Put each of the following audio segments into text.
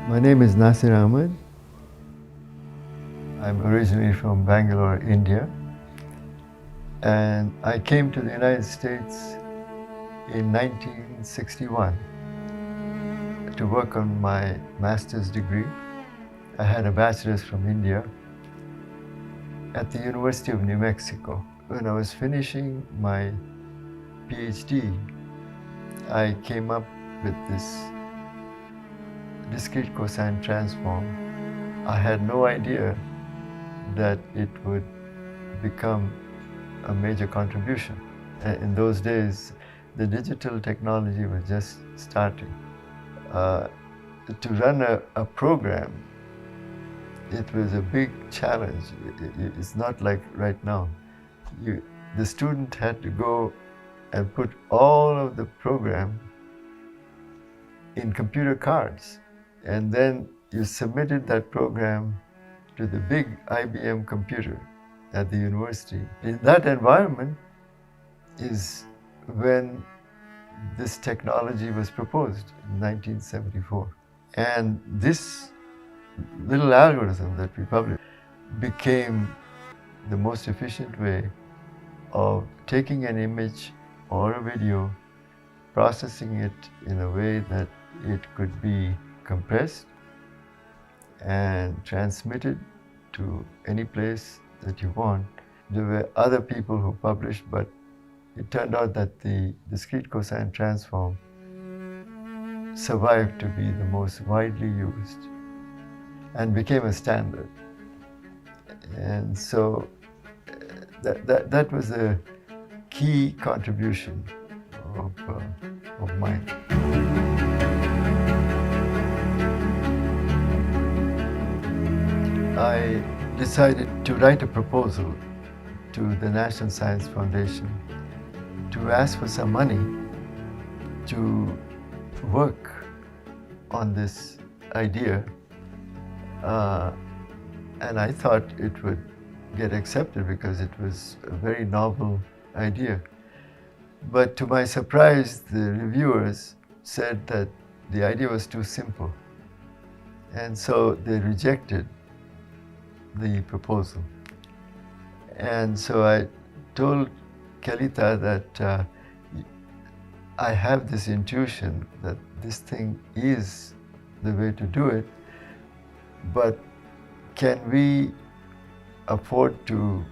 My name is Nasir Ahmed. I'm originally from Bangalore, India, and I came to the United States in 1961 to work on my master's degree. I had a bachelor's from India at the University of New Mexico. When I was finishing my PhD, I came up with this discrete cosine transform. I had no idea that it would become a major contribution. In those days, the digital technology was just starting. To run a program, it was a big challenge. It's not like right now. The student had to go and put all of the program in computer cards, and then you submitted that program to the big IBM computer at the university. In that environment is when this technology was proposed in 1974. And this little algorithm that we published became the most efficient way of taking an image or a video, processing it in a way that it could be compressed and transmitted to any place that you want. There were other people who published, but it turned out that the discrete cosine transform survived to be the most widely used and became a standard. And so that was a key contribution of mine. I decided to write a proposal to the National Science Foundation to ask for some money to work on this idea. And I thought it would get accepted because it was a very novel idea. But to my surprise, the reviewers said that the idea was too simple. And so they rejected the proposal. And so I told Kalita that I have this intuition that this thing is the way to do it, but can we afford to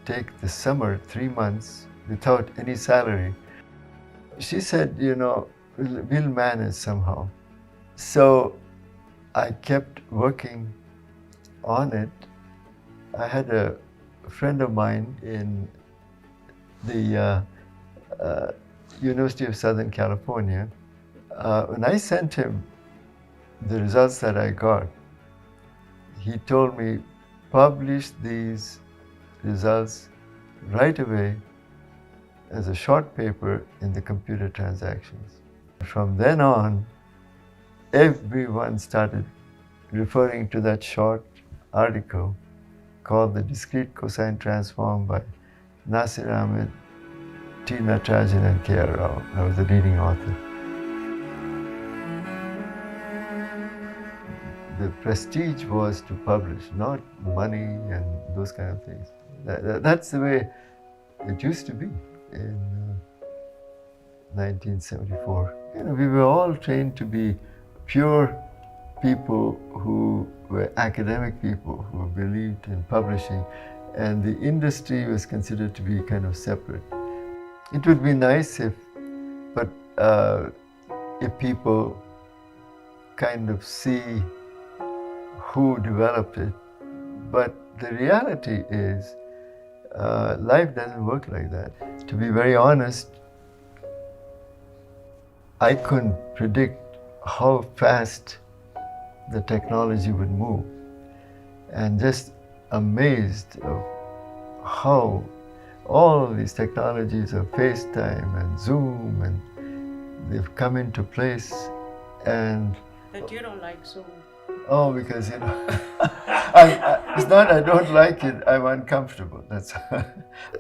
take the summer, 3 months, without any salary? She said, we'll manage somehow. So I kept working on it. I had a friend of mine in the University of Southern California. When I sent him the results that I got, he told me, publish these results right away as a short paper in the Computer Transactions. From then on, everyone started referring to that short article called The Discrete Cosine Transform by Nasir Ahmed, T. Natarajan, and K.R. Rao. I was the leading author. The prestige was to publish, not money and those kind of things. That's the way it used to be in 1974. We were all trained to be pure people who were academic people who believed in publishing, and the industry was considered to be kind of separate. It would be nice if people kind of see who developed it, but the reality is life doesn't work like that. To be very honest, I couldn't predict how fast the technology would move, and just amazed of how all of these technologies of FaceTime and Zoom, and they've come into place. And That you don't like Zoom. oh, because it's not I don't like it, I'm uncomfortable. That's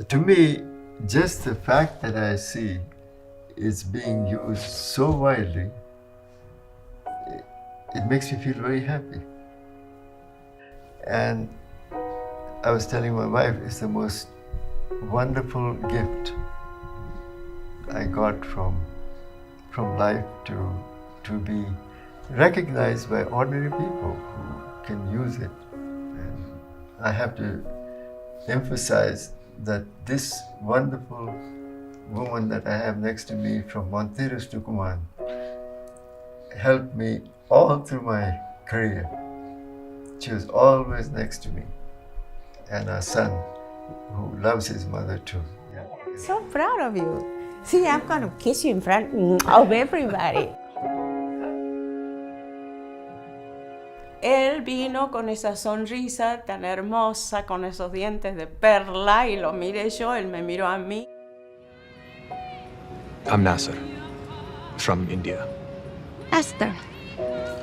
to me, just the fact that I see it's being used so widely it makes me feel very happy. And I was telling my wife, it's the most wonderful gift I got from life to be recognized by ordinary people who can use it. And I have to emphasize that this wonderful woman that I have next to me from Monteros, Tucumán, helped me all through my career. She was always next to me. And our son, who loves his mother too. Yeah. So proud of you. See, I'm going to kiss you in front of everybody. Él vino con esa sonrisa tan hermosa, con esos dientes de perla, y lo miré yo, él me miró a mí. I'm Nasir, from India. Esther,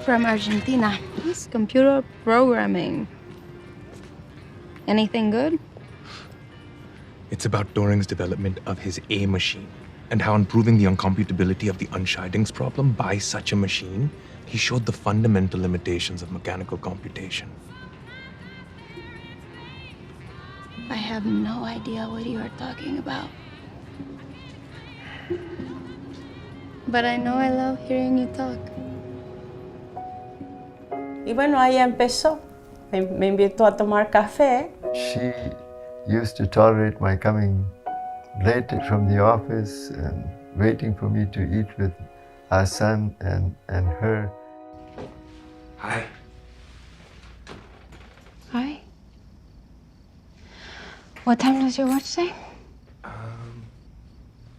from Argentina. He's computer programming. Anything good? It's about Turing's development of his A machine and how improving the uncomputability of the unshidings problem by such a machine, he showed the fundamental limitations of mechanical computation. I have no idea what you are talking about. But I know I love hearing you talk. Y bueno, ahí empezó. Me invitó a tomar café. She used to tolerate my coming late from the office and waiting for me to eat with our son and her. Hi. Hi. What time does your watch say?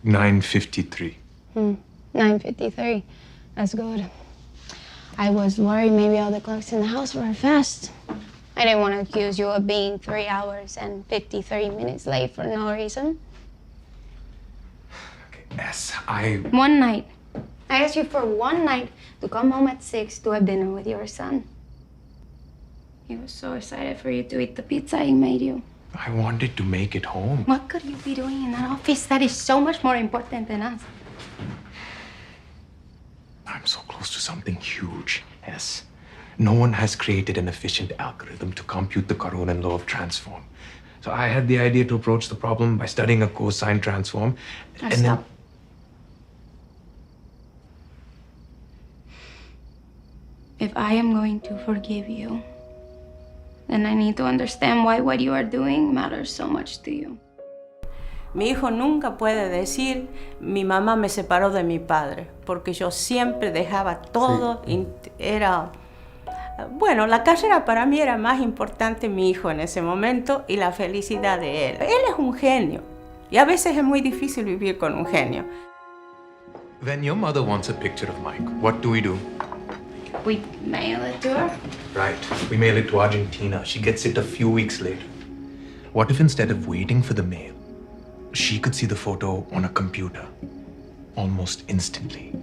9:53. 9:53. That's good. I was worried maybe all the clocks in the house were fast. I didn't want to accuse you of being 3 hours and 53 minutes late for no reason. Okay, yes, One night. I asked you for one night to come home at 6 to have dinner with your son. He was so excited for you to eat the pizza he made you. I wanted to make it home. What could you be doing in that office that is so much more important than us? I'm so close to something huge, yes. No one has created an efficient algorithm to compute the Karonen law of transform. So I had the idea to approach the problem by studying a cosine transform. Stop. If I am going to forgive you, then I need to understand why what you are doing matters so much to you. Mi hijo nunca puede decir, mi mamá me separó de mi padre, porque yo siempre dejaba todo, Sí. Bueno, la carrera para mí era más importante mi hijo en ese momento y la felicidad de él. Él es un genio y a veces es muy difícil vivir con un genio. When your mother wants a picture of Mike, what do? We mail it to her. Right, we mail it to Argentina. She gets it a few weeks later. What if instead of waiting for the mail, she could see the photo on a computer almost instantly?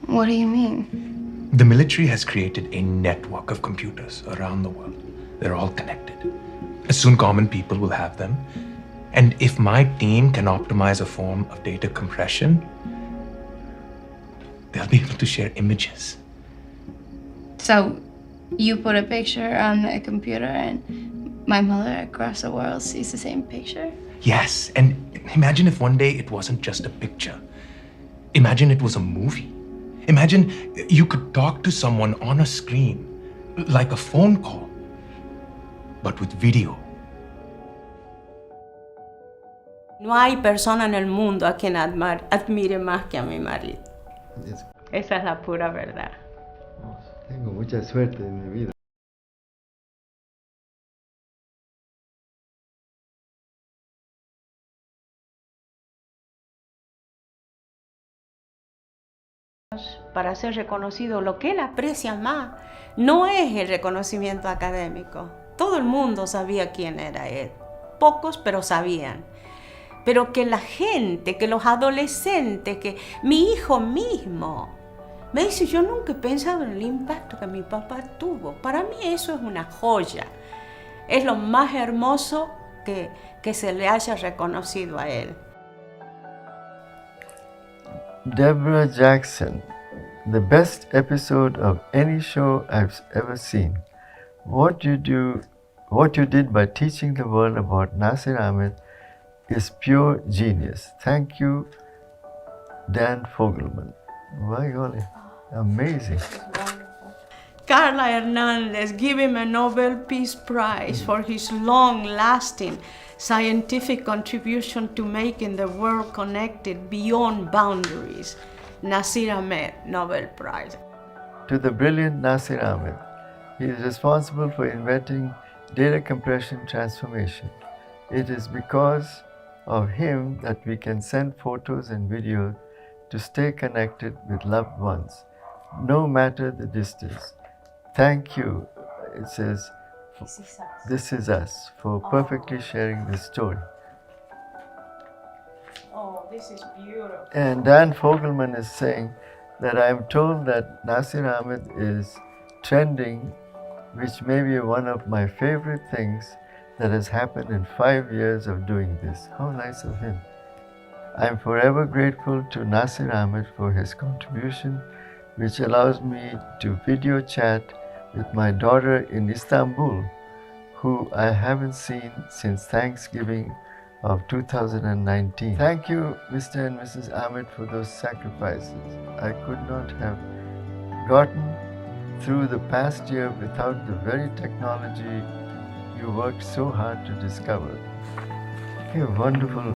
What do you mean? The military has created a network of computers around the world. They're all connected. Soon common people will have them. And if my team can optimize a form of data compression, they'll be able to share images. So, you put a picture on a computer and my mother across the world sees the same picture? Yes, and imagine if one day it wasn't just a picture. Imagine it was a movie. Imagine you could talk to someone on a screen, like a phone call, but with video. No hay persona en el mundo a quien admire más que a mi marido. Esa es la pura verdad. Tengo mucha suerte en mi vida. Para ser reconocido, lo que él aprecia más no es el reconocimiento académico. Todo el mundo sabía quién era él. Pocos, pero sabían. Pero que la gente, que los adolescentes, que mi hijo mismo, me dice, yo nunca he pensado en el impacto que mi papá tuvo. Para mí eso es una joya. Es lo más hermoso que se le haya reconocido a él. Deborah Jackson the best episode of any show I've ever seen. What you did by teaching the world about Nasir Ahmed is pure genius. Thank you, Dan Fogelman. My golly, amazing. Carla Hernandez give him a Nobel Peace Prize for his long-lasting scientific contribution to making the world connected beyond boundaries. Nasir Ahmed Nobel Prize. To the brilliant Nasir Ahmed, he is responsible for inventing data compression transformation. It is because of him that we can send photos and videos to stay connected with loved ones, no matter the distance. Thank you, it says, this is us, for perfectly sharing this story. Oh, this is beautiful. And Dan Fogelman is saying that I am told that Nasir Ahmed is trending, which may be one of my favorite things that has happened in 5 years of doing this. How nice of him. I am forever grateful to Nasir Ahmed for his contribution, which allows me to video chat with my daughter in Istanbul, who I haven't seen since Thanksgiving of 2019. Thank you, Mr. and Mrs. Ahmed, for those sacrifices. I could not have gotten through the past year without the very technology you worked so hard to discover. A wonderful